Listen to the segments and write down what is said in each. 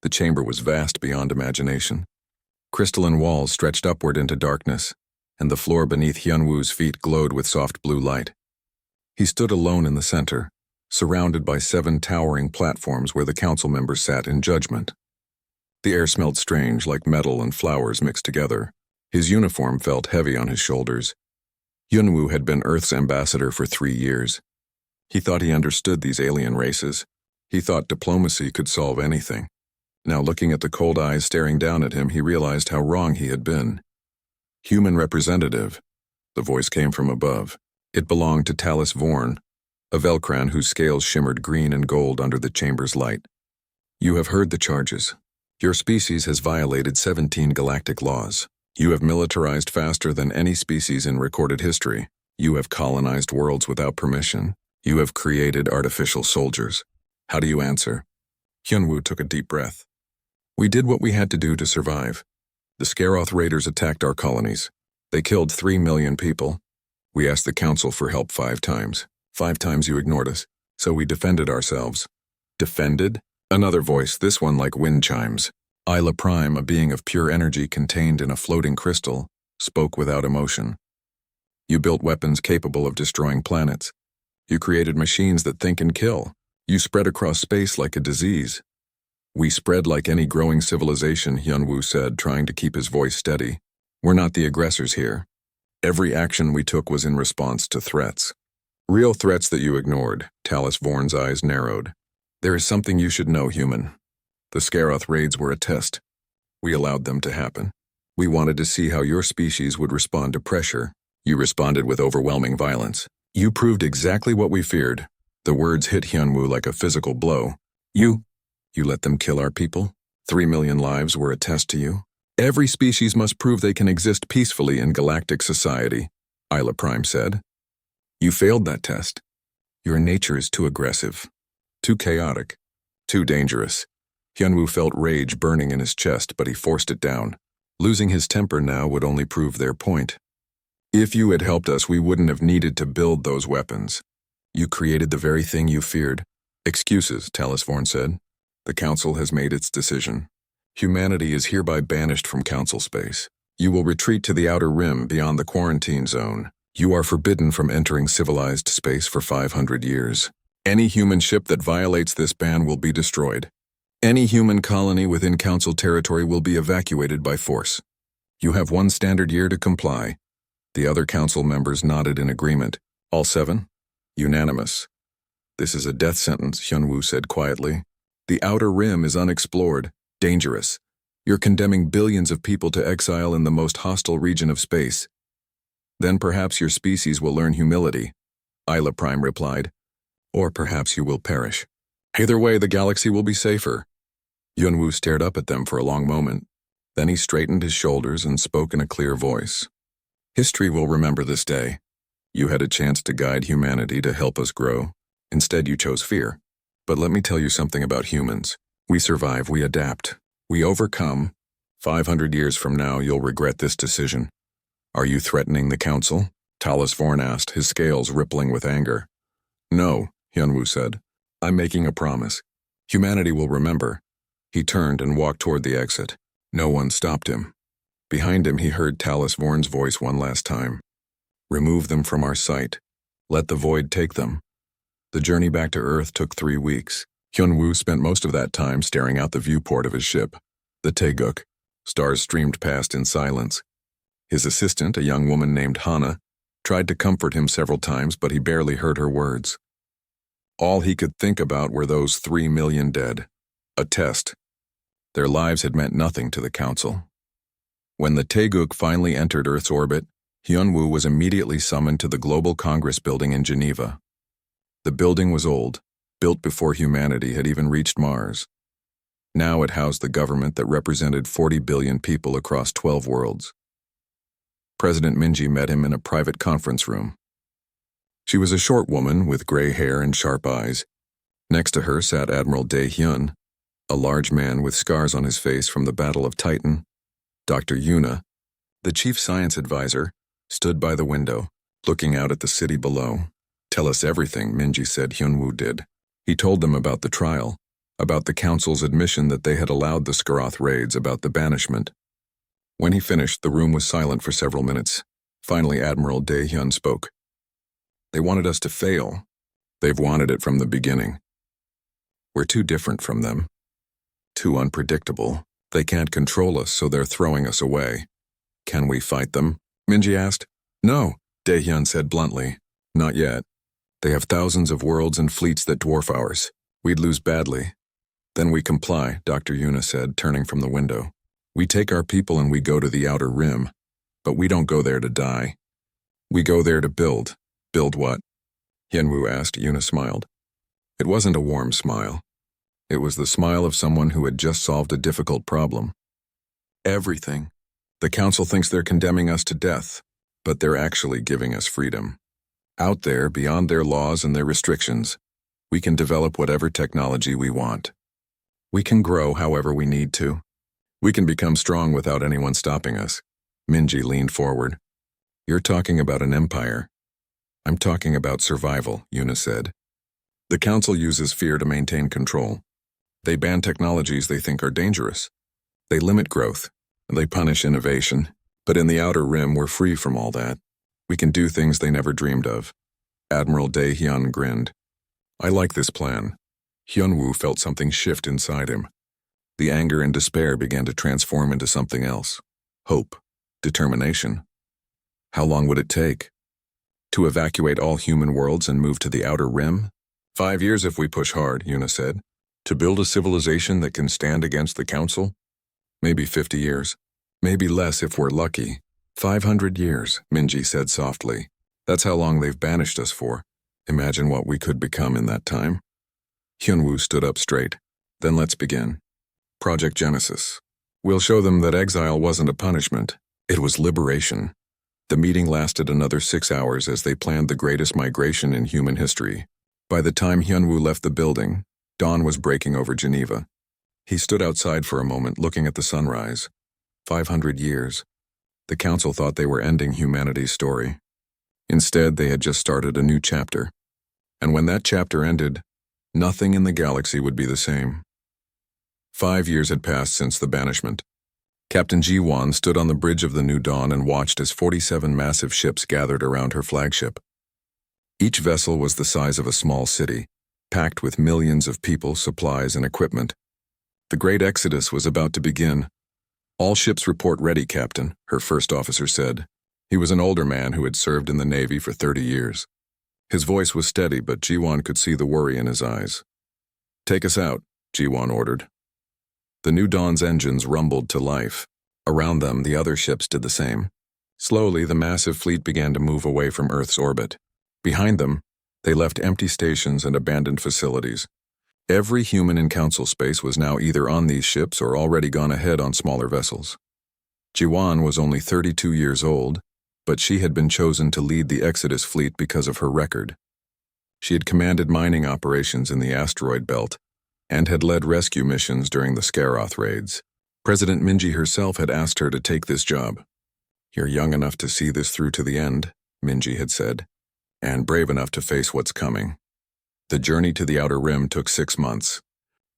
The chamber was vast beyond imagination. Crystalline walls stretched upward into darkness, and the floor beneath Hyunwoo's feet glowed with soft blue light. He stood alone in the center, surrounded by 7 towering platforms where the council members sat in judgment. The air smelled strange, like metal and flowers mixed together. His uniform felt heavy on his shoulders. Hyunwoo had been Earth's ambassador for 3 years. He thought he understood these alien races. He thought diplomacy could solve anything. Now, looking at the cold eyes staring down at him, he realized how wrong he had been. Human representative. The voice came from above. It belonged to Talus Vorn, a Velcran whose scales shimmered green and gold under the chamber's light. You have heard the charges. Your species has violated 17 galactic laws. You have militarized faster than any species in recorded history. You have colonized worlds without permission. You have created artificial soldiers. How do you answer? Hyunwoo took a deep breath. We did what we had to do to survive. The Scaroth raiders attacked our colonies. They killed 3 million people. We asked the council for help 5 times. 5 times you ignored us, so we defended ourselves. Defended? Another voice, this one like wind chimes. Isla Prime, a being of pure energy contained in a floating crystal, spoke without emotion. You built weapons capable of destroying planets. You created machines that think and kill. You spread across space like a disease. We spread like any growing civilization, Hyunwoo said, trying to keep his voice steady. We're not the aggressors here. Every action we took was in response to threats. Real threats that you ignored. Talus Vorn's eyes narrowed. There is something you should know, human. The Scaroth raids were a test. We allowed them to happen. We wanted to see how your species would respond to pressure. You responded with overwhelming violence. You proved exactly what we feared. The words hit Hyunwoo like a physical blow. You let them kill our people? 3 million lives were a test to you? Every species must prove they can exist peacefully in galactic society, Isla Prime said. You failed that test. Your nature is too aggressive, too chaotic, too dangerous. Hyunwoo felt rage burning in his chest, but he forced it down. Losing his temper now would only prove their point. If you had helped us, we wouldn't have needed to build those weapons. You created the very thing you feared. Excuses, Talus Vorn said. The council has made its decision. Humanity is hereby banished from council space. You will retreat to the outer rim beyond the quarantine zone. You are forbidden from entering civilized space for 500 years. Any human ship that violates this ban will be destroyed. Any human colony within council territory will be evacuated by force. You have 1 standard year to comply. The other council members nodded in agreement. All 7? Unanimous. This is a death sentence, Hyunwoo said quietly. The outer rim is unexplored, dangerous. You're condemning billions of people to exile in the most hostile region of space. Then perhaps your species will learn humility, Isla Prime replied. Or perhaps you will perish. Either way, the galaxy will be safer. Hyunwoo stared up at them for a long moment. Then he straightened his shoulders and spoke in a clear voice. History will remember this day. You had a chance to guide humanity to help us grow. Instead, you chose fear. But let me tell you something about humans. We survive, we adapt, we overcome. 500 years from now, you'll regret this decision. Are you threatening the council? Talus Vorn asked, his scales rippling with anger. No, Hyunwoo said. I'm making a promise. Humanity will remember. He turned and walked toward the exit. No one stopped him. Behind him, he heard Talus Vorn's voice one last time. Remove them from our sight. Let the void take them. The journey back to Earth took 3 weeks. Hyunwoo spent most of that time staring out the viewport of his ship, the Taeguk. Stars streamed past in silence. His assistant, a young woman named Hana, tried to comfort him several times, but he barely heard her words. All he could think about were those 3 million dead. A test. Their lives had meant nothing to the council. When the Taeguk finally entered Earth's orbit, Hyunwoo was immediately summoned to the Global Congress building in Geneva. The building was old, built before humanity had even reached Mars. Now it housed the government that represented 40 billion people across 12 worlds. President Minji met him in a private conference room. She was a short woman with gray hair and sharp eyes. Next to her sat Admiral Dae-hyun, a large man with scars on his face from the Battle of Titan. Dr. Yuna, the chief science advisor, stood by the window, looking out at the city below. Tell us everything, Minji said. Hyunwoo did. He told them about the trial, about the Council's admission that they had allowed the Skaroth raids, about the banishment. When he finished, the room was silent for several minutes. Finally, Admiral Dae-hyun spoke. They wanted us to fail. They've wanted it from the beginning. We're too different from them. Too unpredictable. They can't control us, so they're throwing us away. Can we fight them? Minji asked. No, Dae-hyun said bluntly. Not yet. They have thousands of worlds and fleets that dwarf ours. We'd lose badly. Then we comply, Dr. Yuna said, turning from the window. We take our people and we go to the Outer Rim. But we don't go there to die. We go there to build. Build what? Hyunwoo asked. Yuna smiled. It wasn't a warm smile. It was the smile of someone who had just solved a difficult problem. Everything. The Council thinks they're condemning us to death, but they're actually giving us freedom. Out there, beyond their laws and their restrictions, we can develop whatever technology we want. We can grow however we need to. We can become strong without anyone stopping us. Minji leaned forward. You're talking about an empire. I'm talking about survival, Yuna said. The Council uses fear to maintain control. They ban technologies they think are dangerous. They limit growth. They punish innovation. But in the Outer Rim, we're free from all that. We can do things they never dreamed of. Admiral Dae-hyun grinned. I like this plan. Hyunwoo felt something shift inside him. The anger and despair began to transform into something else. Hope. Determination. How long would it take? To evacuate all human worlds and move to the Outer Rim? 5 years if we push hard, Yuna said. To build a civilization that can stand against the Council? Maybe 50 years. Maybe less if we're lucky. 500 years, Minji said softly. That's how long they've banished us for. Imagine what we could become in that time. Hyunwoo stood up straight. Then let's begin. Project Genesis. We'll show them that exile wasn't a punishment. It was liberation. The meeting lasted another 6 hours as they planned the greatest migration in human history. By the time Hyunwoo left the building, dawn was breaking over Geneva. He stood outside for a moment looking at the sunrise. 500 years. The Council thought they were ending humanity's story. Instead, they had just started a new chapter. And when that chapter ended, nothing in the galaxy would be the same. 5 years had passed since the banishment. Captain Ji-won stood on the bridge of the New Dawn and watched as 47 massive ships gathered around her flagship. Each vessel was the size of a small city, packed with millions of people, supplies, and equipment. The great exodus was about to begin. All ships report ready, Captain, her first officer said. He was an older man who had served in the Navy for 30 years. His voice was steady, but Ji-won could see the worry in his eyes. Take us out, Ji-won ordered. The New Dawn's engines rumbled to life. Around them, the other ships did the same. Slowly, the massive fleet began to move away from Earth's orbit. Behind them, they left empty stations and abandoned facilities. Every human in Council space was now either on these ships or already gone ahead on smaller vessels. Ji-won was only 32 years old, but she had been chosen to lead the Exodus fleet because of her record. She had commanded mining operations in the asteroid belt and had led rescue missions during the Skaroth raids. President Minji herself had asked her to take this job. You're young enough to see this through to the end, Minji had said, and brave enough to face what's coming. The journey to the Outer Rim took 6 months.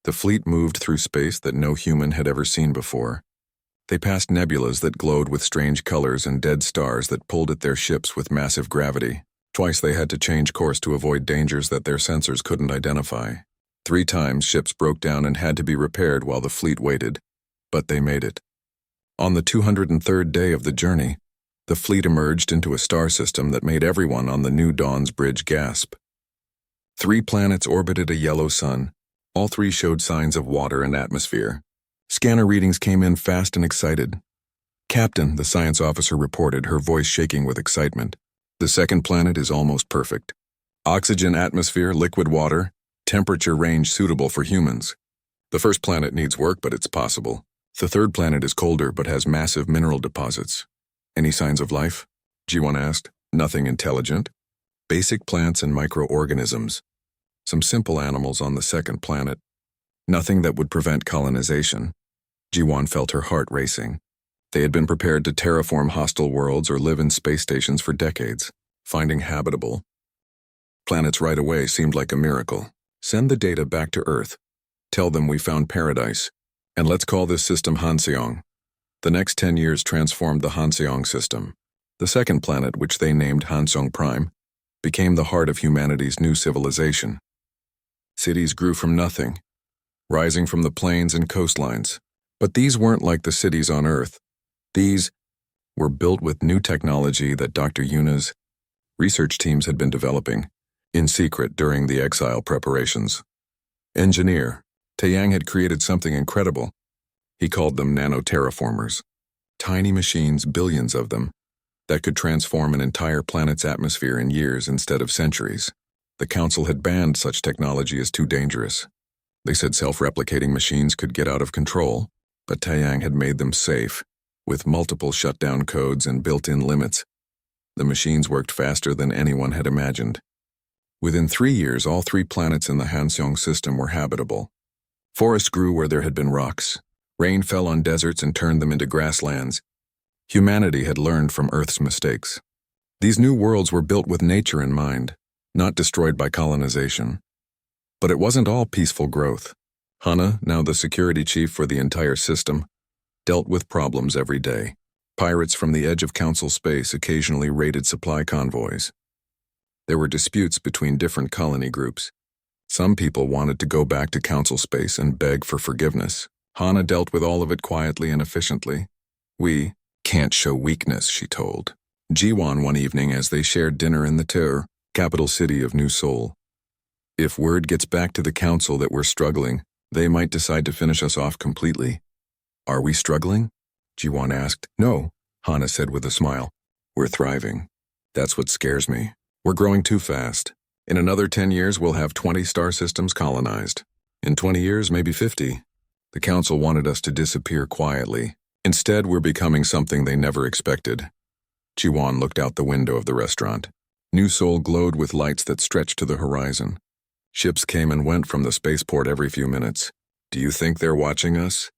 The fleet moved through space that no human had ever seen before. They passed nebulas that glowed with strange colors and dead stars that pulled at their ships with massive gravity. Twice they had to change course to avoid dangers that their sensors couldn't identify. 3 times ships broke down and had to be repaired while the fleet waited, but they made it. On the 203rd day of the journey, the fleet emerged into a star system that made everyone on the New Dawn's bridge gasp. 3 planets orbited a yellow sun. All 3 showed signs of water and atmosphere. Scanner readings came in fast and excited. Captain, the science officer reported, her voice shaking with excitement. The second planet is almost perfect. Oxygen atmosphere, liquid water, temperature range suitable for humans. The first planet needs work, but it's possible. The third planet is colder, but has massive mineral deposits. Any signs of life? Ji-won asked. Nothing intelligent. Basic plants and microorganisms. Some simple animals on the second planet. Nothing that would prevent colonization. Ji-won felt her heart racing. They had been prepared to terraform hostile worlds or live in space stations for decades, finding habitable planets right away seemed like a miracle. Send the data back to Earth. Tell them we found paradise. And let's call this system Hanseong. The next 10 years transformed the Hanseong system. The second planet, which they named Hanseong Prime, became the heart of humanity's new civilization. Cities grew from nothing, rising from the plains and coastlines. But these weren't like the cities on Earth. These were built with new technology that Dr. Yuna's research teams had been developing, in secret during the exile preparations. Engineer Taeyang had created something incredible. He called them nanoterraformers. Tiny machines, billions of them, that could transform an entire planet's atmosphere in years instead of centuries. The Council had banned such technology as too dangerous. They said self-replicating machines could get out of control, but Taeyang had made them safe, with multiple shutdown codes and built-in limits. The machines worked faster than anyone had imagined. Within 3 years, all 3 planets in the Hanseong system were habitable. Forests grew where there had been rocks. Rain fell on deserts and turned them into grasslands. Humanity had learned from Earth's mistakes. These new worlds were built with nature in mind, not destroyed by colonization. But it wasn't all peaceful growth. Hana, now the security chief for the entire system, dealt with problems every day. Pirates from the edge of Council space occasionally raided supply convoys. There were disputes between different colony groups. Some people wanted to go back to Council space and beg for forgiveness. Hana dealt with all of it quietly and efficiently. "We can't show weakness," she told Jiwon one evening as they shared dinner in the Ter, capital city of New Seoul. "If word gets back to the Council that we're struggling, they might decide to finish us off completely." "Are we struggling?" Jiwon asked. "No," Hana said with a smile. "We're thriving. That's what scares me. We're growing too fast. In another 10 years, we'll have 20 star systems colonized. In 20 years, maybe 50. The Council wanted us to disappear quietly. Instead, we're becoming something they never expected." Jiwon looked out the window of the restaurant. New Seoul glowed with lights that stretched to the horizon. Ships came and went from the spaceport every few minutes. "Do you think they're watching us?"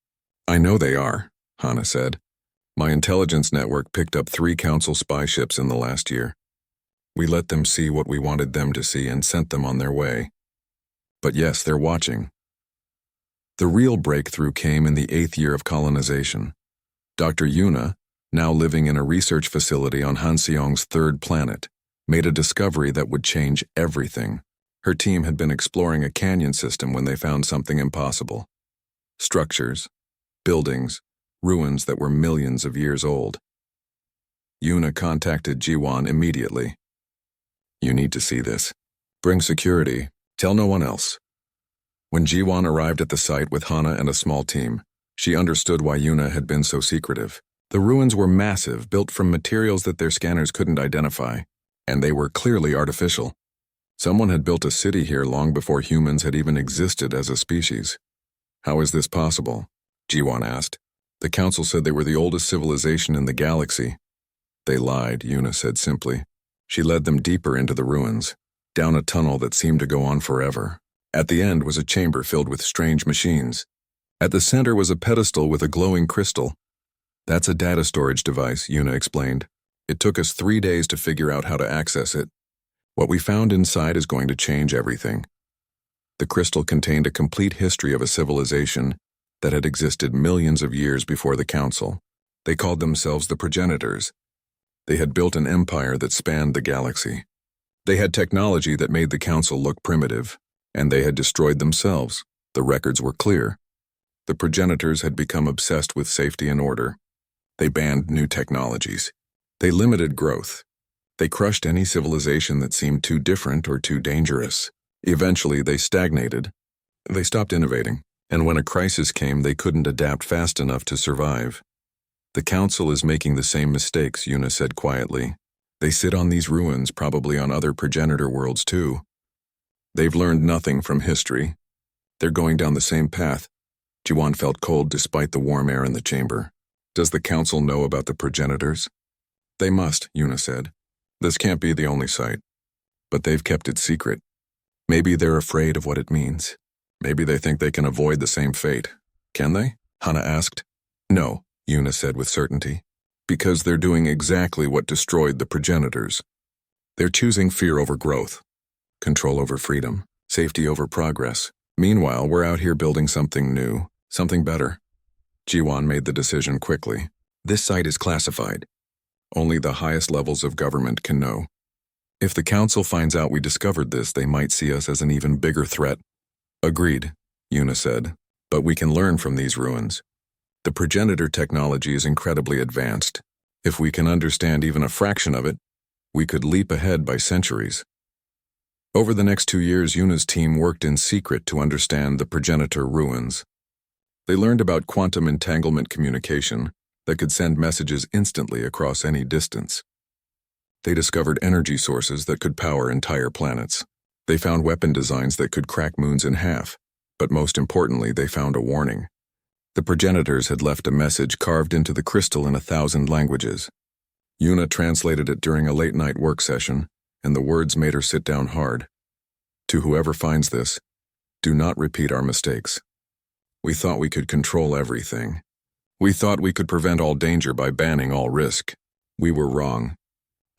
"I know they are," Hana said. "My intelligence network picked up 3 Council spy ships in the last year. We let them see what we wanted them to see and sent them on their way. But yes, they're watching." The real breakthrough came in the 8th year of colonization. Dr. Yuna, now living in a research facility on Hanseong's 3rd planet, made a discovery that would change everything. Her team had been exploring a canyon system when they found something impossible. Structures, buildings, ruins that were millions of years old. Yuna contacted Jiwon immediately. "You need to see this. Bring security. Tell no one else." When Jiwon arrived at the site with Hana and a small team, she understood why Yuna had been so secretive. The ruins were massive, built from materials that their scanners couldn't identify, and they were clearly artificial. Someone had built a city here long before humans had even existed as a species. "How is this possible?" Jiwon asked. "The Council said they were the oldest civilization in the galaxy." "They lied," Yuna said simply. She led them deeper into the ruins, down a tunnel that seemed to go on forever. At the end was a chamber filled with strange machines. At the center was a pedestal with a glowing crystal. "That's a data storage device," Yuna explained. "It took us 3 days to figure out how to access it. What we found inside is going to change everything." The crystal contained a complete history of a civilization that had existed millions of years before the Council. They called themselves the progenitors. They had built an empire that spanned the galaxy. They had technology that made the Council look primitive, and they had destroyed themselves. The records were clear. The progenitors had become obsessed with safety and order. They banned new technologies. They limited growth. They crushed any civilization that seemed too different or too dangerous. Eventually, they stagnated. They stopped innovating, and when a crisis came, they couldn't adapt fast enough to survive. "The Council is making the same mistakes," Yuna said quietly. "They sit on these ruins, probably on other progenitor worlds too. They've learned nothing from history. They're going down the same path." Jiwon felt cold despite the warm air in the chamber. "Does the Council know about the progenitors?" "They must," Yuna said. "This can't be the only site. But they've kept it secret. Maybe they're afraid of what it means. Maybe they think they can avoid the same fate. Can they?" Hana asked. "No," Yuna said with certainty. "Because they're doing exactly what destroyed the progenitors. They're choosing fear over growth, control over freedom, safety over progress. Meanwhile, we're out here building something new, something better. Jiwan made the decision quickly. This site is classified. Only the highest levels of government can know. If the council finds out we discovered this, they might see us as an even bigger threat. Agreed, Yuna said. But we can learn from these ruins. The progenitor technology is incredibly advanced. If we can understand even a fraction of it, we could leap ahead by centuries. Over the next 2 years, Yuna's team worked in secret to understand the progenitor ruins. They learned about quantum entanglement communication that could send messages instantly across any distance. They discovered energy sources that could power entire planets. They found weapon designs that could crack moons in half, but most importantly, they found a warning. The progenitors had left a message carved into the crystal in 1,000 languages. Yuna translated it during a late-night work session, and the words made her sit down hard. To whoever finds this, do not repeat our mistakes. We thought we could control everything. We thought we could prevent all danger by banning all risk. We were wrong.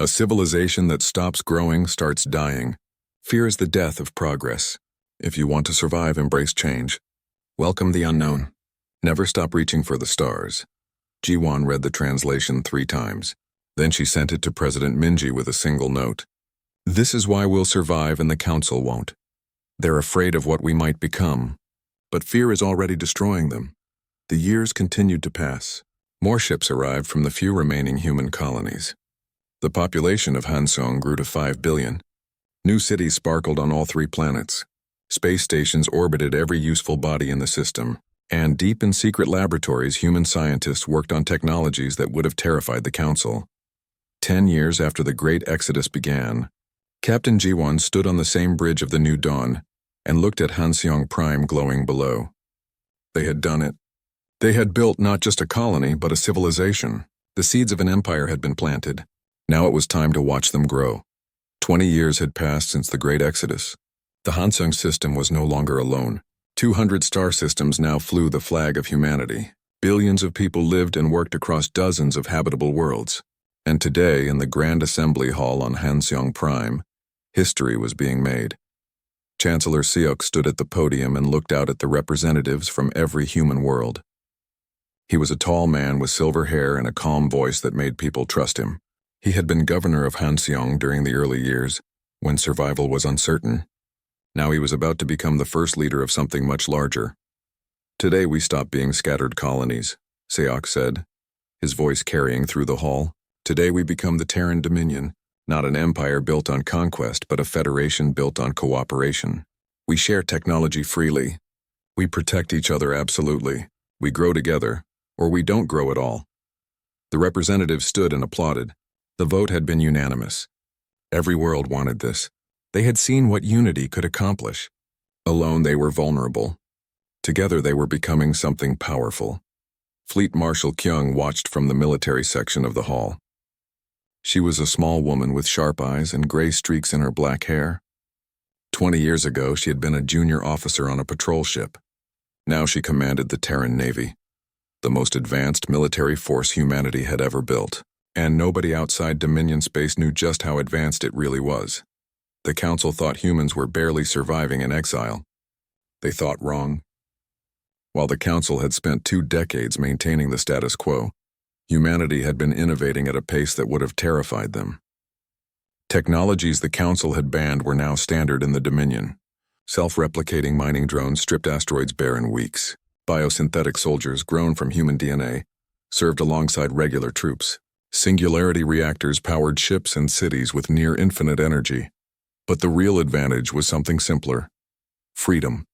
A civilization that stops growing starts dying. Fear is the death of progress. If you want to survive, embrace change. Welcome the unknown. Never stop reaching for the stars. Jiwan read the translation 3 times. Then she sent it to President Minji with a single note. This is why we'll survive and the council won't. They're afraid of what we might become. But fear is already destroying them. The years continued to pass. More ships arrived from the few remaining human colonies. The population of Hansong grew to 5 billion. New cities sparkled on all 3 planets. Space stations orbited every useful body in the system. And deep in secret laboratories, human scientists worked on technologies that would have terrified the council. 10 years after the Great Exodus began, Captain Jiwan stood on the same bridge of the New Dawn and looked at Hanseong Prime glowing below. They had done it. They had built not just a colony, but a civilization. The seeds of an empire had been planted. Now it was time to watch them grow. 20 years had passed since the Great Exodus. The Hansung system was no longer alone. 200 star systems now flew the flag of humanity. Billions of people lived and worked across dozens of habitable worlds. And today, in the Grand Assembly Hall on Hanseong Prime, history was being made. Chancellor Seok stood at the podium and looked out at the representatives from every human world. He was a tall man with silver hair and a calm voice that made people trust him. He had been governor of Hanseong during the early years, when survival was uncertain. Now he was about to become the first leader of something much larger. Today we stop being scattered colonies, Seok said, his voice carrying through the hall. Today we become the Terran Dominion, not an empire built on conquest, but a federation built on cooperation. We share technology freely. We protect each other absolutely. We grow together, or we don't grow at all. The representatives stood and applauded. The vote had been unanimous. Every world wanted this. They had seen what unity could accomplish. Alone they were vulnerable. Together they were becoming something powerful. Fleet Marshal Kyung watched from the military section of the hall. She was a small woman with sharp eyes and gray streaks in her black hair. 20 years ago, she had been a junior officer on a patrol ship. Now she commanded the Terran Navy, the most advanced military force humanity had ever built. And nobody outside Dominion space knew just how advanced it really was. The Council thought humans were barely surviving in exile. They thought wrong. While the Council had spent 2 decades maintaining the status quo, humanity had been innovating at a pace that would have terrified them. Technologies the Council had banned were now standard in the Dominion. Self-replicating mining drones stripped asteroids bare in weeks. Biosynthetic soldiers grown from human DNA served alongside regular troops. Singularity reactors powered ships and cities with near-infinite energy. But the real advantage was something simpler: freedom.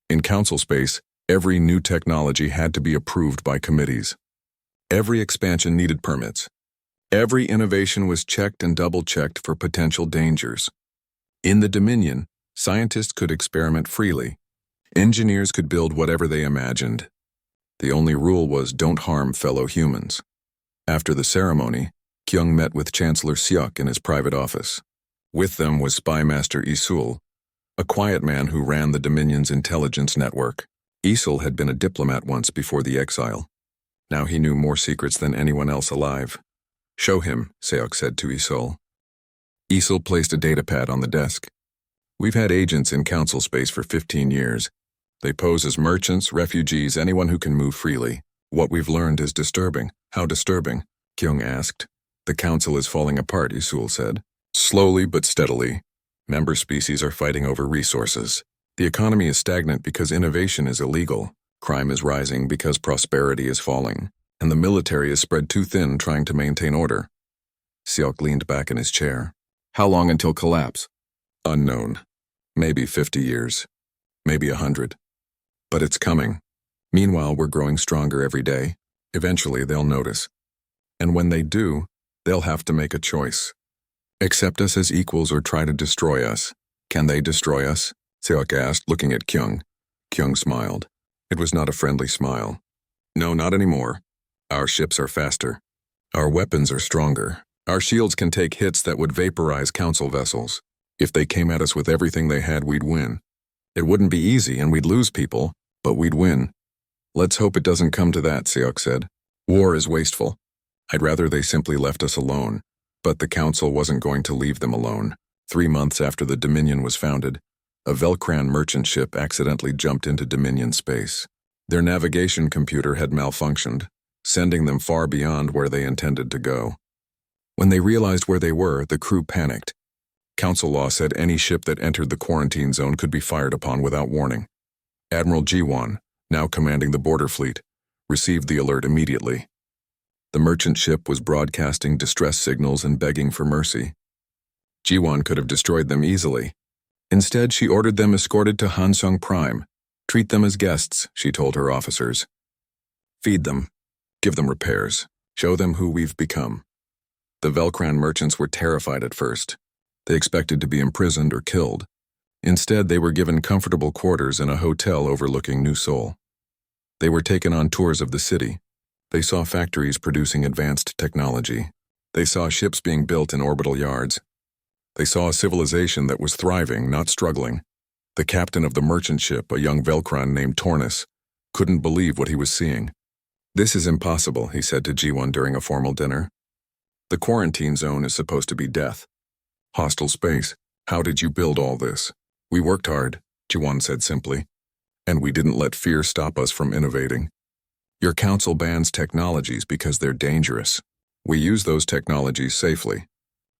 In Council space, every new technology had to be approved by committees. Every expansion needed permits. Every innovation was checked and double-checked for potential dangers. In the Dominion, scientists could experiment freely. Engineers could build whatever they imagined. The only rule was don't harm fellow humans. After the ceremony, Kyung met with Chancellor Seok in his private office. With them was Spy Master Isul, a quiet man who ran the Dominion's intelligence network. Isul had been a diplomat once before the exile. Now he knew more secrets than anyone else alive. Show him, Seok said to Isul. Isul placed a datapad on the desk. We've had agents in council space for 15 years. They pose as merchants, refugees, anyone who can move freely. What we've learned is disturbing. How disturbing? Kyung asked. The council is falling apart, Isul said. Slowly but steadily. Member species are fighting over resources. The economy is stagnant because innovation is illegal. Crime is rising because prosperity is falling. And the military is spread too thin trying to maintain order. Seok leaned back in his chair. How long until collapse? Unknown. Maybe 50 years. Maybe 100. But it's coming. Meanwhile, we're growing stronger every day. Eventually, they'll notice. And when they do, they'll have to make a choice. Accept us as equals or try to destroy us. Can they destroy us? Seok asked, looking at Kyung. Kyung smiled. It was not a friendly smile. No, not anymore. Our ships are faster. Our weapons are stronger. Our shields can take hits that would vaporize council vessels. If they came at us with everything they had, we'd win. It wouldn't be easy and we'd lose people, but we'd win. Let's hope it doesn't come to that, Seok said. War is wasteful. I'd rather they simply left us alone. But the council wasn't going to leave them alone. 3 months after the Dominion was founded, a Velcran merchant ship accidentally jumped into Dominion space. Their navigation computer had malfunctioned, sending them far beyond where they intended to go. When they realized where they were, the crew panicked. Council law said any ship that entered the quarantine zone could be fired upon without warning. Admiral Jiwon, now commanding the border fleet, received the alert immediately. The merchant ship was broadcasting distress signals and begging for mercy. Jiwon could have destroyed them easily. Instead, she ordered them escorted to Hansung Prime. Treat them as guests, she told her officers. Feed them. Give them repairs. Show them who we've become. The Velcran merchants were terrified at first. They expected to be imprisoned or killed. Instead, they were given comfortable quarters in a hotel overlooking New Seoul. They were taken on tours of the city. They saw factories producing advanced technology. They saw ships being built in orbital yards. They saw a civilization that was thriving, not struggling. The captain of the merchant ship, a young Velcran named Tornus, couldn't believe what he was seeing. This is impossible, he said to Jiwon during a formal dinner. The quarantine zone is supposed to be death. Hostile space. How did you build all this? We worked hard, Jiwon said simply. And we didn't let fear stop us from innovating. Your council bans technologies because they're dangerous. We use those technologies safely.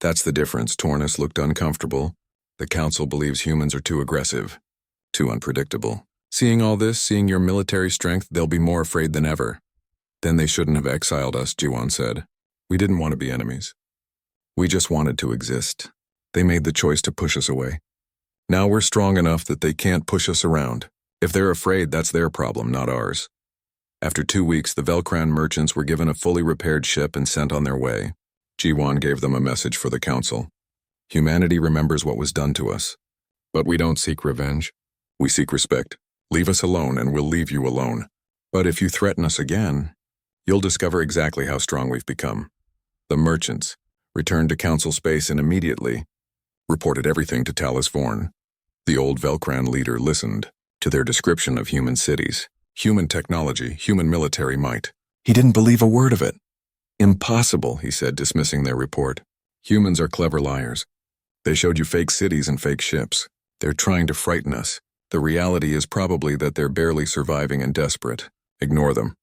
That's the difference. Tornus looked uncomfortable. The council believes humans are too aggressive, too unpredictable. Seeing all this, seeing your military strength, they'll be more afraid than ever. Then they shouldn't have exiled us, Jiwon said. We didn't want to be enemies. We just wanted to exist. They made the choice to push us away. Now we're strong enough that they can't push us around. If they're afraid, that's their problem, not ours. After 2 weeks, the Velcran merchants were given a fully repaired ship and sent on their way. Jiwon gave them a message for the council. Humanity remembers what was done to us. But we don't seek revenge. We seek respect. Leave us alone and we'll leave you alone. But if you threaten us again, you'll discover exactly how strong we've become. The merchants returned to council space and immediately reported everything to Talus Vorn. The old Velcran leader listened to their description of human cities, human technology, human military might. He didn't believe a word of it. Impossible, he said, dismissing their report. Humans are clever liars. They showed you fake cities and fake ships. They're trying to frighten us. The reality is probably that they're barely surviving and desperate. Ignore them.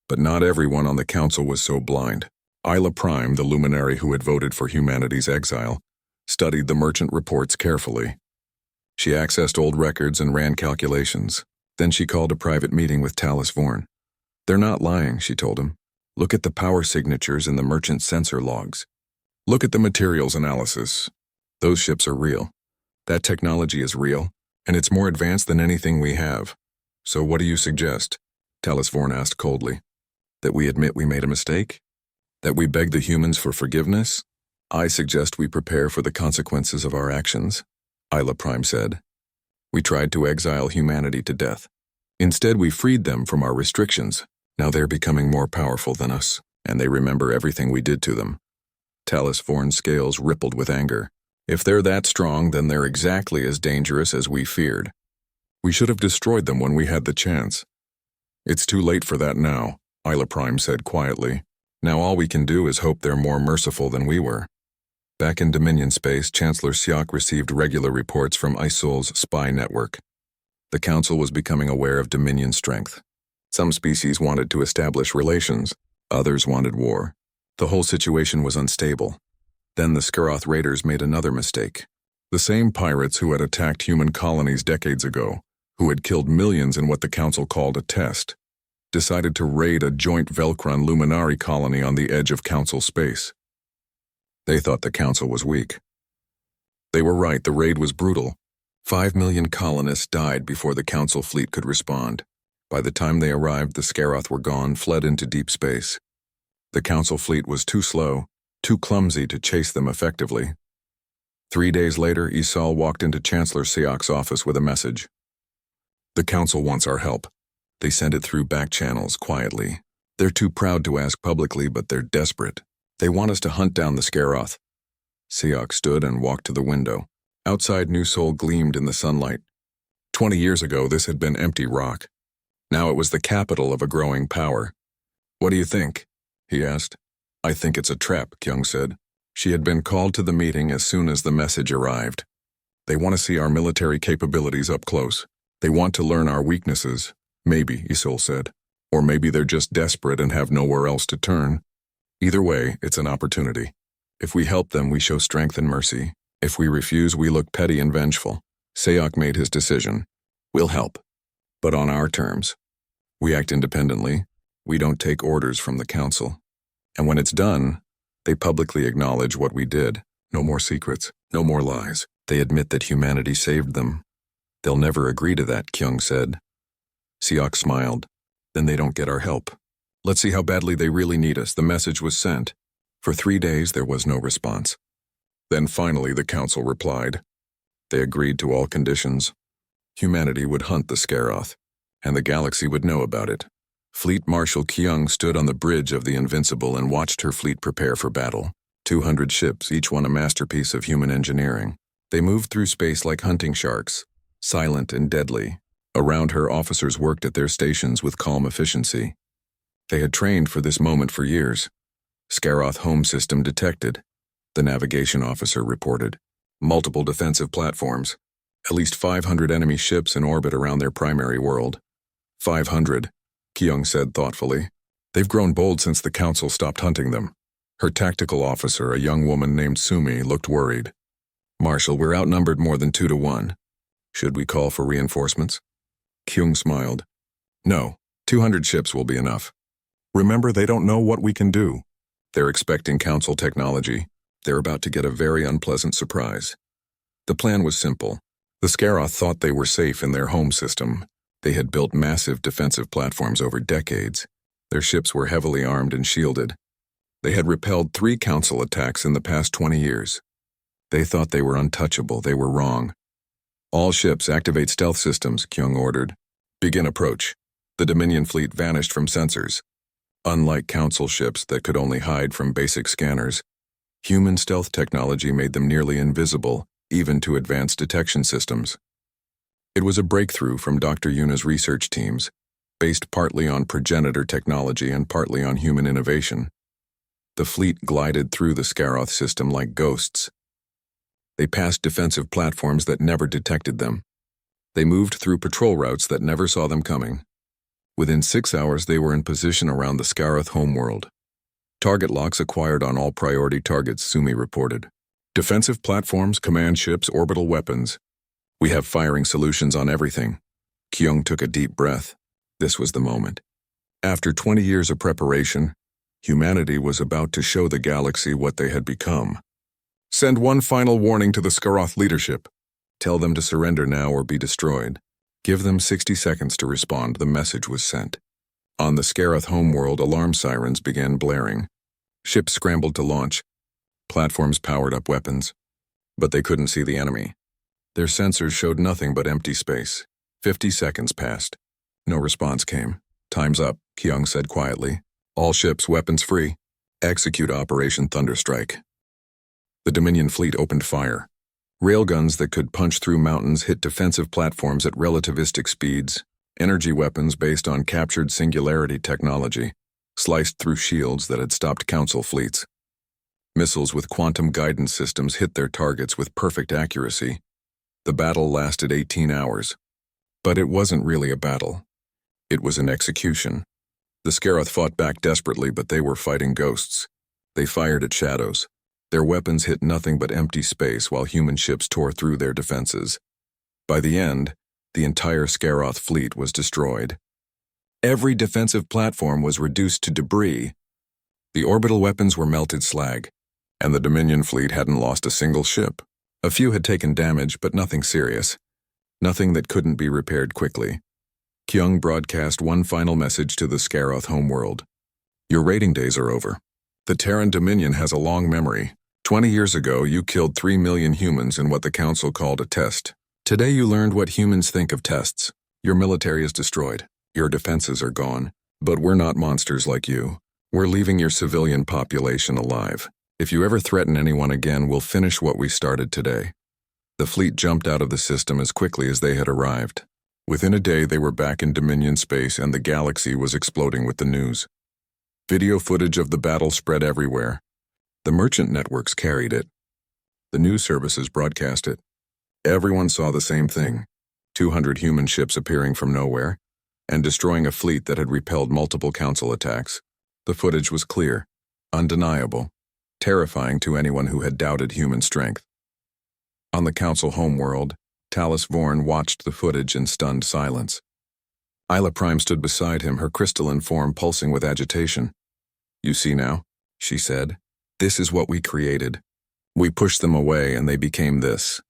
But not everyone on the council was so blind. Isla Prime, the luminary who had voted for humanity's exile, studied the merchant reports carefully. She accessed old records and ran calculations. Then she called a private meeting with Talus Vorn. They're not lying, she told him. Look at the power signatures in the merchant sensor logs. Look at the materials analysis. Those ships are real. That technology is real, and it's more advanced than anything we have. So what do you suggest? Talus Vorn asked coldly. That we admit we made a mistake? That we beg the humans for forgiveness? I suggest we prepare for the consequences of our actions, Isla Prime said. We tried to exile humanity to death. Instead, we freed them from our restrictions. Now they're becoming more powerful than us, and they remember everything we did to them. Talus Vorn's scales rippled with anger. If they're that strong, then they're exactly as dangerous as we feared. We should have destroyed them when we had the chance. It's too late for that now, Isla Prime said quietly. Now all we can do is hope they're more merciful than we were. Back in Dominion space, Chancellor Siak received regular reports from Isol's spy network. The Council was becoming aware of Dominion strength. Some species wanted to establish relations, others wanted war. The whole situation was unstable. Then the Skoroth raiders made another mistake. The same pirates who had attacked human colonies decades ago, who had killed millions in what the Council called a test, decided to raid a joint Velcron Luminari colony on the edge of Council space. They thought the Council was weak. They were right, the raid was brutal. 5 million colonists died before the Council fleet could respond. By the time they arrived, the Skoroth were gone, fled into deep space. The Council fleet was too slow, too clumsy to chase them effectively. 3 days later, Isal walked into Chancellor Siak's office with a message. The Council wants our help. They send it through back channels, quietly. They're too proud to ask publicly, but they're desperate. They want us to hunt down the Skoroth. Siak stood and walked to the window. Outside, New Sol gleamed in the sunlight. 20 years ago, this had been empty rock. Now it was the capital of a growing power. What do you think? He asked. I think it's a trap, Kyung said. She had been called to the meeting as soon as the message arrived. They want to see our military capabilities up close. They want to learn our weaknesses. Maybe, Isol said. Or maybe they're just desperate and have nowhere else to turn. Either way, it's an opportunity. If we help them, we show strength and mercy. If we refuse, we look petty and vengeful. Siak made his decision. We'll help. But on our terms. We act independently. We don't take orders from the Council. And when it's done, they publicly acknowledge what we did. No more secrets. No more lies. They admit that humanity saved them. They'll never agree to that, Kyung said. Siak smiled. Then they don't get our help. Let's see how badly they really need us. The message was sent. For 3 days, there was no response. Then finally, the Council replied. They agreed to all conditions. Humanity would hunt the Skoroth, and the galaxy would know about it. Fleet Marshal Kyung stood on the bridge of the Invincible and watched her fleet prepare for battle. 200 ships, each one a masterpiece of human engineering. They moved through space like hunting sharks, silent and deadly. Around her, officers worked at their stations with calm efficiency. They had trained for this moment for years. Skoroth home system detected. The navigation officer reported. Multiple defensive platforms. At least 500 enemy ships in orbit around their primary world. 500, Kyung said thoughtfully. They've grown bold since the Council stopped hunting them. Her tactical officer, a young woman named Sumi, looked worried. Marshal, we're outnumbered more than 2 to 1. Should we call for reinforcements? Kyung smiled. No, 200 ships will be enough. Remember, they don't know what we can do. They're expecting Council technology. They're about to get a very unpleasant surprise. The plan was simple. The Skoroth thought they were safe in their home system. They had built massive defensive platforms over decades. Their ships were heavily armed and shielded. They had repelled 3 Council attacks in the past 20 years. They thought they were untouchable. They were wrong. All ships activate stealth systems, Kyung ordered. Begin approach. The Dominion fleet vanished from sensors. Unlike Council ships that could only hide from basic scanners, human stealth technology made them nearly invisible, even to advanced detection systems. It was a breakthrough from Dr. Yuna's research teams, based partly on progenitor technology and partly on human innovation. The fleet glided through the Skoroth system like ghosts. They passed defensive platforms that never detected them. They moved through patrol routes that never saw them coming. Within 6 hours, they were in position around the Skoroth homeworld. Target locks acquired on all priority targets, Sumi reported. Defensive platforms, command ships, orbital weapons. We have firing solutions on everything. Kyung took a deep breath. This was the moment. After 20 years of preparation, humanity was about to show the galaxy what they had become. Send one final warning to the Skoroth leadership. Tell them to surrender now or be destroyed. Give them 60 seconds to respond. The message was sent. On the Skoroth homeworld, alarm sirens began blaring. Ships scrambled to launch. Platforms powered up weapons. But they couldn't see the enemy. Their sensors showed nothing but empty space. 50 seconds passed. No response came. Time's up, Kyung said quietly. All ships, weapons free. Execute Operation Thunderstrike. The Dominion fleet opened fire. Railguns that could punch through mountains hit defensive platforms at relativistic speeds. Energy weapons based on captured singularity technology sliced through shields that had stopped Council fleets. Missiles with quantum guidance systems hit their targets with perfect accuracy. The battle lasted 18 hours. But it wasn't really a battle. It was an execution. The Scaroth fought back desperately, but they were fighting ghosts. They fired at shadows. Their weapons hit nothing but empty space while human ships tore through their defenses. By the end, the entire Scaroth fleet was destroyed. Every defensive platform was reduced to debris. The orbital weapons were melted slag, and the Dominion fleet hadn't lost a single ship. A few had taken damage, but nothing serious. Nothing that couldn't be repaired quickly. Kyung broadcast one final message to the Scaroth homeworld. Your raiding days are over. The Terran Dominion has a long memory. 20 years ago, you killed 3 million humans in what the Council called a test. Today you learned what humans think of tests. Your military is destroyed. Your defenses are gone. But we're not monsters like you. We're leaving your civilian population alive. If you ever threaten anyone again, we'll finish what we started today. The fleet jumped out of the system as quickly as they had arrived. Within a day, they were back in Dominion space and the galaxy was exploding with the news. Video footage of the battle spread everywhere. The merchant networks carried it. The news services broadcast it. Everyone saw the same thing. 200 human ships appearing from nowhere and destroying a fleet that had repelled multiple council attacks. The footage was clear, undeniable, terrifying to anyone who had doubted human strength. On the council homeworld, Talis Vorn watched the footage in stunned silence. Isla Prime stood beside him, her crystalline form pulsing with agitation. You see now, she said. This is what we created. We pushed them away and they became this.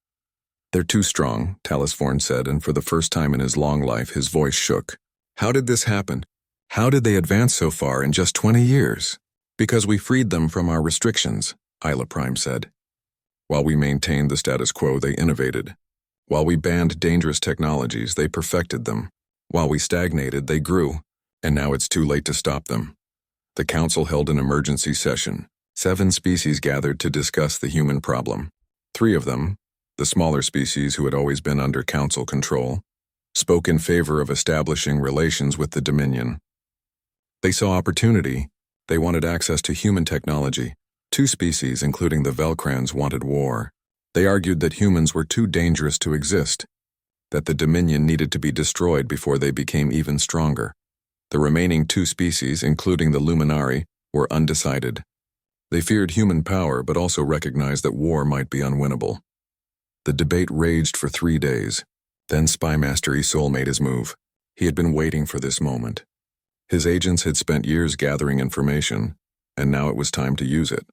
They're too strong, Talis Vorn said, and for the first time in his long life, his voice shook. How did this happen? How did they advance so far in just 20 years? Because we freed them from our restrictions, Isla Prime said. While we maintained the status quo, they innovated. While we banned dangerous technologies, they perfected them. While we stagnated, they grew, and now it's too late to stop them. The council held an emergency session. 7 species gathered to discuss the human problem. 3 of them, the smaller species who had always been under council control, spoke in favor of establishing relations with the Dominion. They saw opportunity. They wanted access to human technology. 2 species, including the Velcrans, wanted war. They argued that humans were too dangerous to exist, that the Dominion needed to be destroyed before they became even stronger. The remaining 2 species, including the Luminari, were undecided. They feared human power but also recognized that war might be unwinnable. The debate raged for 3 days. Then Spymaster Isol made his move. He had been waiting for this moment. His agents had spent years gathering information, and now it was time to use it.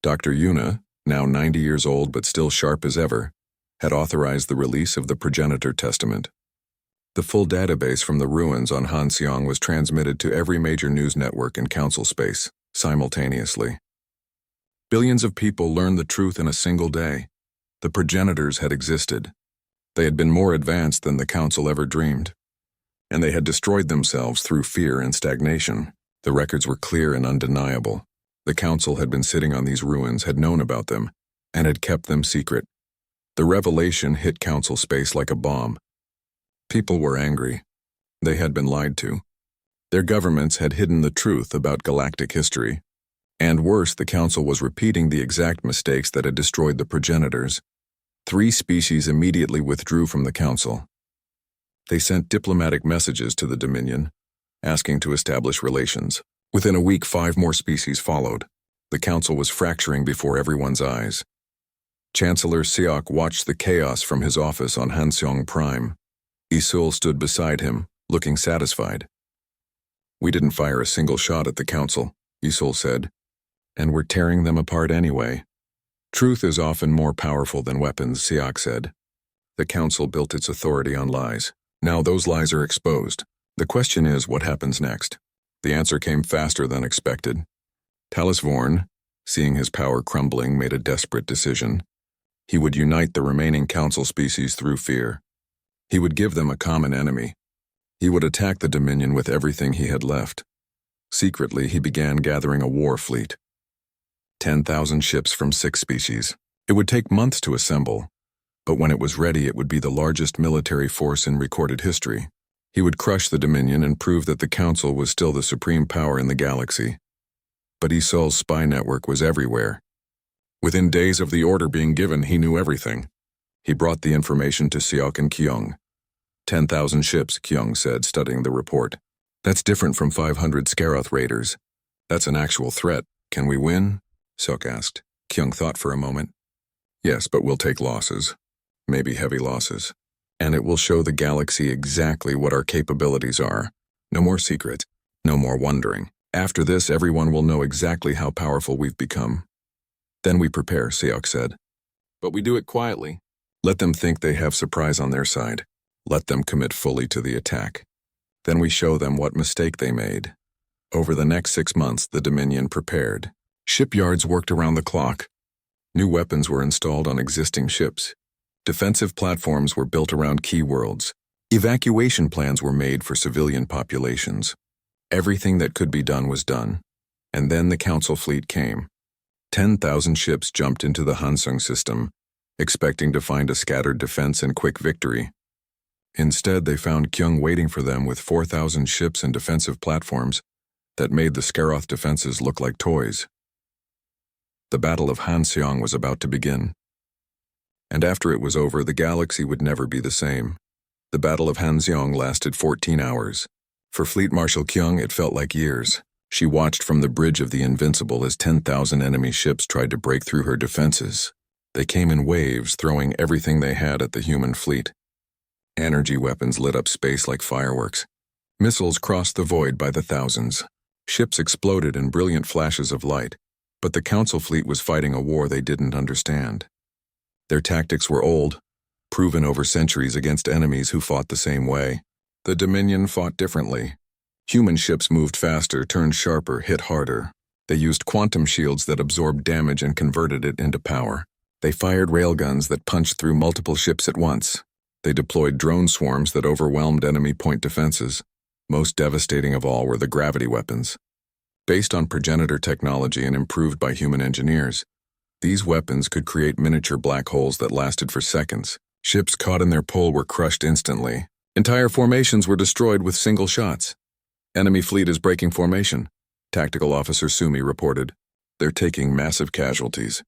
Dr. Yuna, now 90 years old but still sharp as ever, had authorized the release of the Progenitor Testament. The full database from the ruins on Hanseong was transmitted to every major news network in council space, simultaneously. Billions of people learned the truth in a single day. The progenitors had existed. They had been more advanced than the council ever dreamed. And they had destroyed themselves through fear and stagnation. The records were clear and undeniable. The council had been sitting on these ruins, had known about them, and had kept them secret. The revelation hit council space like a bomb. People were angry. They had been lied to. Their governments had hidden the truth about galactic history. And worse, the council was repeating the exact mistakes that had destroyed the progenitors. 3 species immediately withdrew from the council. They sent diplomatic messages to the Dominion, asking to establish relations. Within a week, 5 more species followed. The council was fracturing before everyone's eyes. Chancellor Siok watched the chaos from his office on Hanseong Prime. Isul stood beside him, looking satisfied. We didn't fire a single shot at the council, Isul said, and we're tearing them apart anyway. Truth is often more powerful than weapons, Siok said. The council built its authority on lies. Now those lies are exposed. The question is, what happens next? The answer came faster than expected. Talis Vorn, seeing his power crumbling, made a desperate decision. He would unite the remaining council species through fear. He would give them a common enemy. He would attack the Dominion with everything he had left. Secretly, he began gathering a war fleet. 10,000 ships from 6 species. It would take months to assemble, but when it was ready, it would be the largest military force in recorded history. He would crush the Dominion and prove that the Council was still the supreme power in the galaxy. But Isol's spy network was everywhere. Within days of the order being given, he knew everything. He brought the information to Seok and Kyung. 10,000 ships, Kyung said, studying the report. That's different from 500 Scaroth raiders. That's an actual threat. Can we win? Seok asked. Kyung thought for a moment. Yes, but we'll take losses. Maybe heavy losses. And it will show the galaxy exactly what our capabilities are. No more secrets. No more wondering. After this, everyone will know exactly how powerful we've become. Then we prepare, Seok said. But we do it quietly. Let them think they have surprise on their side. Let them commit fully to the attack. Then we show them what mistake they made. Over the next 6 months, the Dominion prepared. Shipyards worked around the clock. New weapons were installed on existing ships. Defensive platforms were built around key worlds. Evacuation plans were made for civilian populations. Everything that could be done was done. And then the Council fleet came. 10,000 ships jumped into the Hansung system, expecting to find a scattered defense and quick victory. Instead, they found Kyung waiting for them with 4,000 ships and defensive platforms that made the Scaroth defenses look like toys. The Battle of Hanseong was about to begin. And after it was over, the galaxy would never be the same. The Battle of Hanseong lasted 14 hours. For Fleet Marshal Kyung, it felt like years. She watched from the bridge of the Invincible as 10,000 enemy ships tried to break through her defenses. They came in waves, throwing everything they had at the human fleet. Energy weapons lit up space like fireworks. Missiles crossed the void by the thousands. Ships exploded in brilliant flashes of light. But the Council fleet was fighting a war they didn't understand. Their tactics were old, proven over centuries against enemies who fought the same way. The Dominion fought differently. Human ships moved faster, turned sharper, hit harder. They used quantum shields that absorbed damage and converted it into power. They fired railguns that punched through multiple ships at once. They deployed drone swarms that overwhelmed enemy point defenses. Most devastating of all were the gravity weapons. Based on progenitor technology and improved by human engineers, these weapons could create miniature black holes that lasted for seconds. Ships caught in their pull were crushed instantly. Entire formations were destroyed with single shots. Enemy fleet is breaking formation, Tactical Officer Sumi reported. They're taking massive casualties.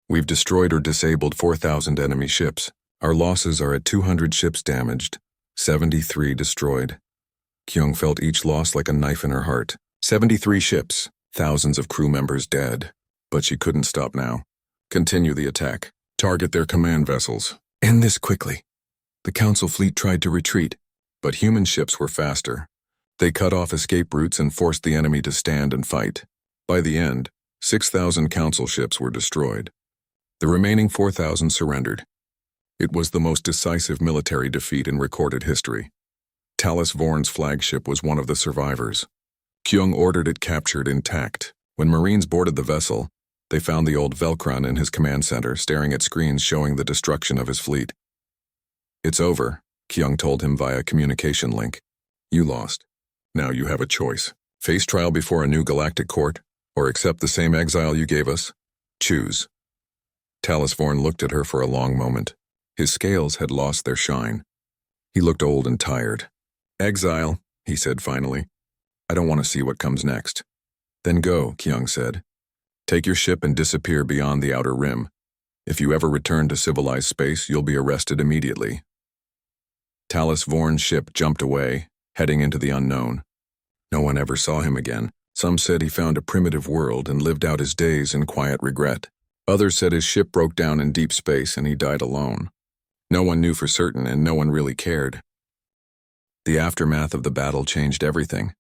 We've destroyed or disabled 4,000 enemy ships. Our losses are at 200 ships damaged, 73 destroyed. Kyung felt each loss like a knife in her heart. 73 ships, thousands of crew members dead. But she couldn't stop now. Continue the attack. Target their command vessels. End this quickly. The Council fleet tried to retreat, but human ships were faster. They cut off escape routes and forced the enemy to stand and fight. By the end, 6,000 Council ships were destroyed. The remaining 4,000 surrendered. It was the most decisive military defeat in recorded history. Talus Vorn's flagship was one of the survivors. Kyung ordered it captured intact. When Marines boarded the vessel, they found the old Velkron in his command center staring at screens showing the destruction of his fleet. It's over, Kyung told him via communication link. You lost. Now you have a choice. Face trial before a new galactic court, or accept the same exile you gave us? Choose. Talus Vorn looked at her for a long moment. His scales had lost their shine. He looked old and tired. Exile, he said finally. I don't want to see what comes next. Then go, Kyung said. Take your ship and disappear beyond the outer rim. If you ever return to civilized space, you'll be arrested immediately. Talus Vorn's ship jumped away, heading into the unknown. No one ever saw him again. Some said he found a primitive world and lived out his days in quiet regret. Others said his ship broke down in deep space and he died alone. No one knew for certain and no one really cared. The aftermath of the battle changed everything.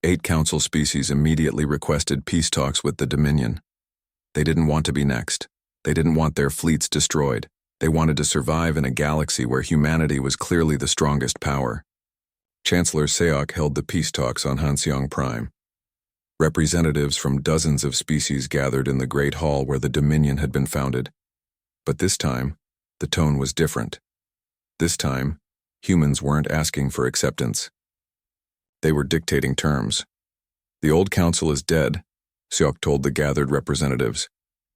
8 Council species immediately requested peace talks with the Dominion. They didn't want to be next. They didn't want their fleets destroyed. They wanted to survive in a galaxy where humanity was clearly the strongest power. Chancellor Seok held the peace talks on Hanseong Prime. Representatives from dozens of species gathered in the Great Hall where the Dominion had been founded. But this time, the tone was different. This time, humans weren't asking for acceptance. They were dictating terms. The old council is dead, Seok told the gathered representatives.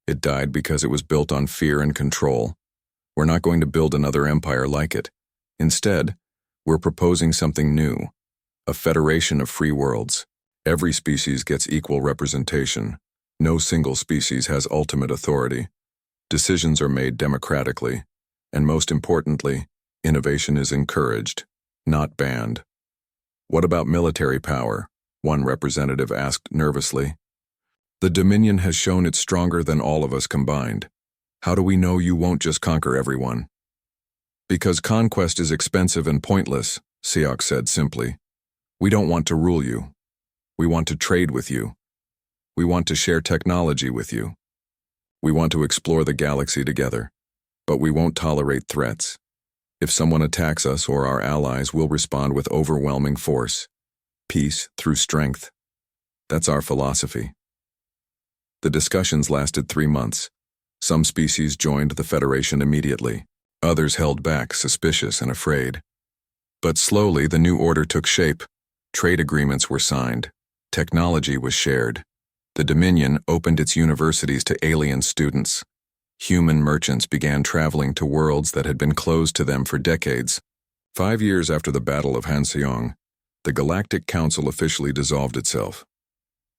It died because it was built on fear and control. We're not going to build another empire like it. Instead, we're proposing something new, a federation of free worlds. Every species gets equal representation. No single species has ultimate authority. Decisions are made democratically, and most importantly, innovation is encouraged, not banned. What about military power? One representative asked nervously. The Dominion has shown it's stronger than all of us combined. How do we know you won't just conquer everyone? Because conquest is expensive and pointless, Seok said simply. We don't want to rule you. We want to trade with you. We want to share technology with you. We want to explore the galaxy together, but we won't tolerate threats. If someone attacks us or our allies, we'll respond with overwhelming force. Peace through strength. That's our philosophy. The discussions lasted 3 months. Some species joined the Federation immediately. Others held back, suspicious and afraid. But slowly, the new order took shape. Trade agreements were signed. Technology was shared. The Dominion opened its universities to alien students. Human merchants began traveling to worlds that had been closed to them for decades. 5 years after the Battle of Hanseong, the Galactic Council officially dissolved itself.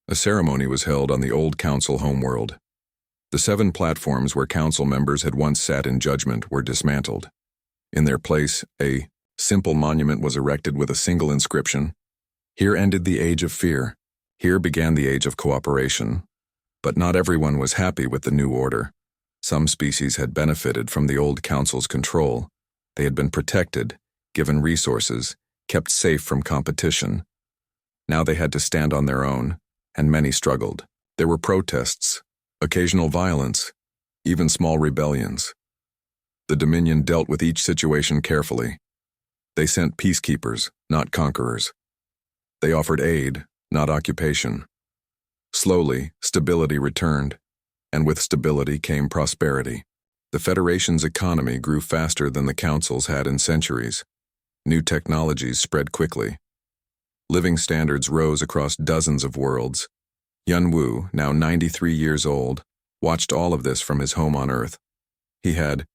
A ceremony was held on the old Council homeworld. The 7 platforms where Council members had once sat in judgment were dismantled. In their place, a simple monument was erected with a single inscription. Here ended the age of fear. Here began the age of cooperation. But not everyone was happy with the new order. Some species had benefited from the old Council's control. They had been protected, given resources, kept safe from competition. Now they had to stand on their own, and many struggled. There were protests, occasional violence, even small rebellions. The Dominion dealt with each situation carefully. They sent peacekeepers, not conquerors. They offered aid, not occupation. Slowly, stability returned, and with stability came prosperity. The Federation's economy grew faster than the Council's had in centuries. New technologies spread quickly. Living standards rose across dozens of worlds. Yunwu, now 93 years old, watched all of this from his home on Earth. He had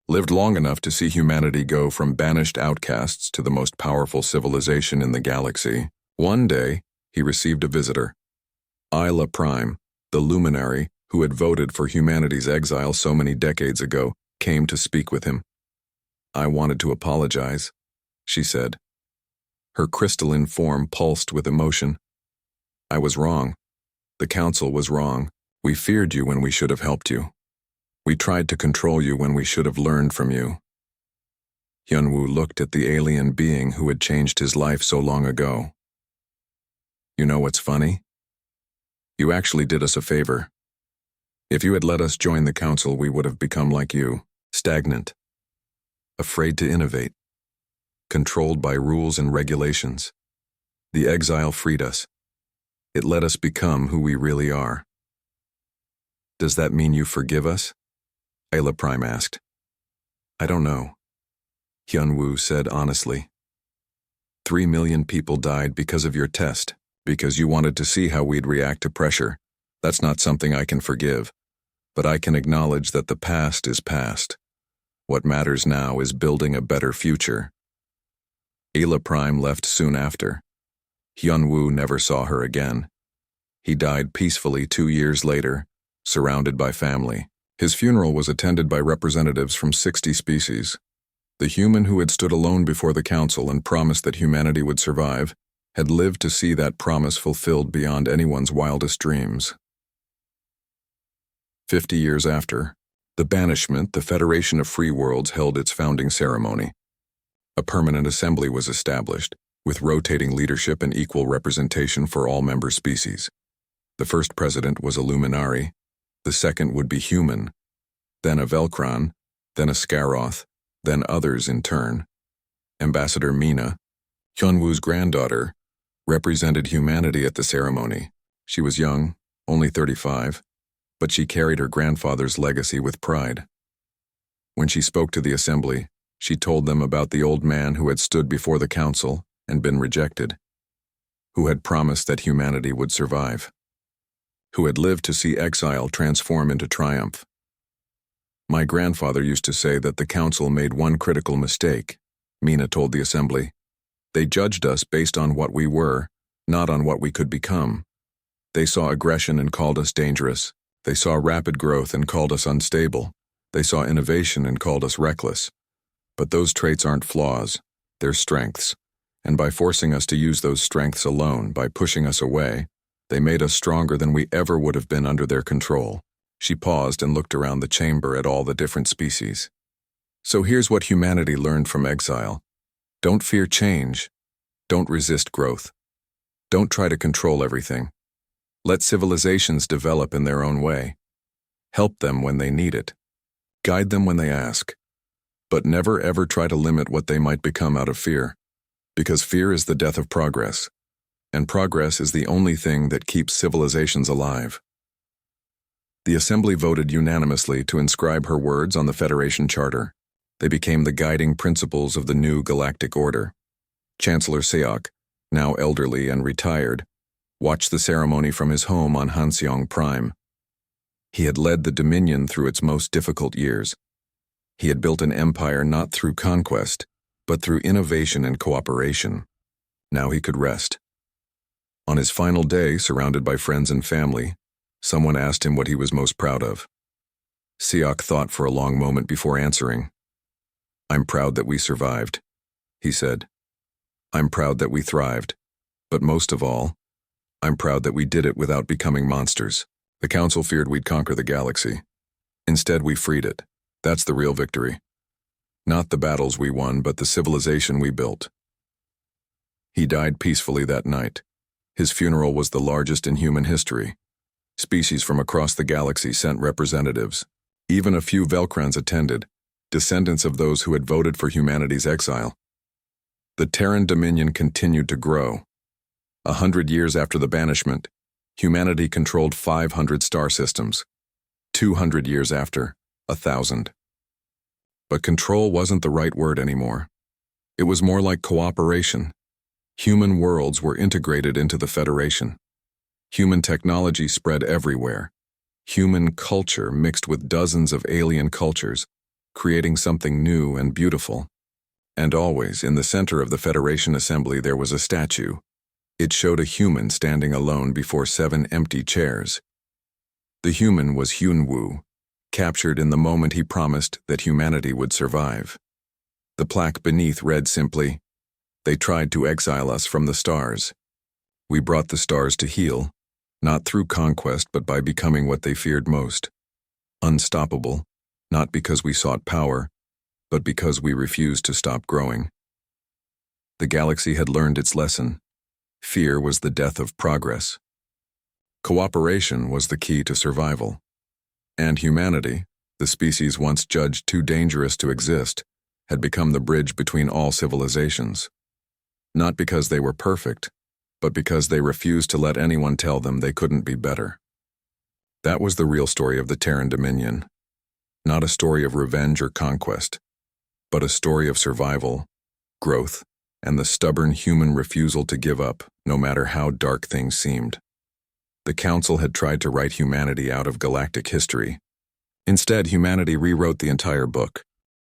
lived long enough to see humanity go from banished outcasts to the most powerful civilization in the galaxy. One day, he received a visitor. Isla Prime, the luminary who had voted for humanity's exile so many decades ago, came to speak with him. I wanted to apologize, she said. Her crystalline form pulsed with emotion. I was wrong. The Council was wrong. We feared you when we should have helped you. We tried to control you when we should have learned from you. Hyunwoo looked at the alien being who had changed his life so long ago. You know what's funny? You actually did us a favor. If you had let us join the Council, we would have become like you, stagnant, afraid to innovate, controlled by rules and regulations. The exile freed us. It let us become who we really are. Does that mean you forgive us? Ayla Prime asked. I don't know, Hyunwoo said honestly. 3 million people died because of your test, because you wanted to see how we'd react to pressure. That's not something I can forgive, but I can acknowledge that the past is past. What matters now is building a better future. Ayla Prime left soon after. Hyunwoo never saw her again. He died peacefully 2 years later, surrounded by family. His funeral was attended by representatives from 60 species. The human who had stood alone before the Council and promised that humanity would survive had lived to see that promise fulfilled beyond anyone's wildest dreams. 50 years after, the Banishment, the Federation of Free Worlds, held its founding ceremony. A permanent assembly was established, with rotating leadership and equal representation for all member species. The first president was a Luminari, the second would be human, then a Velkron, then a Scaroth, then others in turn. Ambassador Mina, Hyunwoo's granddaughter, represented humanity at the ceremony. She was young, only 35, but she carried her grandfather's legacy with pride. When she spoke to the assembly, she told them about the old man who had stood before the Council and been rejected, who had promised that humanity would survive, who had lived to see exile transform into triumph. My grandfather used to say that the Council made one critical mistake, Mina told the assembly. They judged us based on what we were, not on what we could become. They saw aggression and called us dangerous. They saw rapid growth and called us unstable. They saw innovation and called us reckless. But those traits aren't flaws, they're strengths. And by forcing us to use those strengths alone, by pushing us away, they made us stronger than we ever would have been under their control. She paused and looked around the chamber at all the different species. So here's what humanity learned from exile. Don't fear change. Don't resist growth. Don't try to control everything. Let civilizations develop in their own way. Help them when they need it. Guide them when they ask. But never ever try to limit what they might become out of fear. Because fear is the death of progress. And progress is the only thing that keeps civilizations alive. The Assembly voted unanimously to inscribe her words on the Federation Charter. They became the guiding principles of the new Galactic Order. Chancellor Seok, now elderly and retired, watched the ceremony from his home on Hanseong Prime. He had led the Dominion through its most difficult years. He had built an empire not through conquest, but through innovation and cooperation. Now he could rest. On his final day, surrounded by friends and family, someone asked him what he was most proud of. Seok thought for a long moment before answering. "I'm proud that we survived," he said. "I'm proud that we thrived. But most of all, I'm proud that we did it without becoming monsters. The Council feared we'd conquer the galaxy. Instead, we freed it. That's the real victory. Not the battles we won, but the civilization we built." He died peacefully that night. His funeral was the largest in human history. Species from across the galaxy sent representatives. Even a few Velcrons attended, descendants of those who had voted for humanity's exile. The Terran Dominion continued to grow. 100 years after the banishment, humanity controlled 500 star systems. 200 years after, 1,000. But control wasn't the right word anymore. It was more like cooperation. Human worlds were integrated into the Federation. Human technology spread everywhere. Human culture mixed with dozens of alien cultures, creating something new and beautiful. And always, in the center of the Federation Assembly, there was a statue. It showed a human standing alone before 7 empty chairs. The human was Hyun-woo, captured in the moment he promised that humanity would survive. The plaque beneath read simply, "They tried to exile us from the stars. We brought the stars to heal, not through conquest but by becoming what they feared most. Unstoppable, not because we sought power, but because we refused to stop growing." The galaxy had learned its lesson. Fear was the death of progress. Cooperation was the key to survival. And humanity, the species once judged too dangerous to exist, had become the bridge between all civilizations. Not because they were perfect, but because they refused to let anyone tell them they couldn't be better. That was the real story of the Terran Dominion. Not a story of revenge or conquest, but a story of survival, growth, and the stubborn human refusal to give up, no matter how dark things seemed. The Council had tried to write humanity out of galactic history. Instead, humanity rewrote the entire book.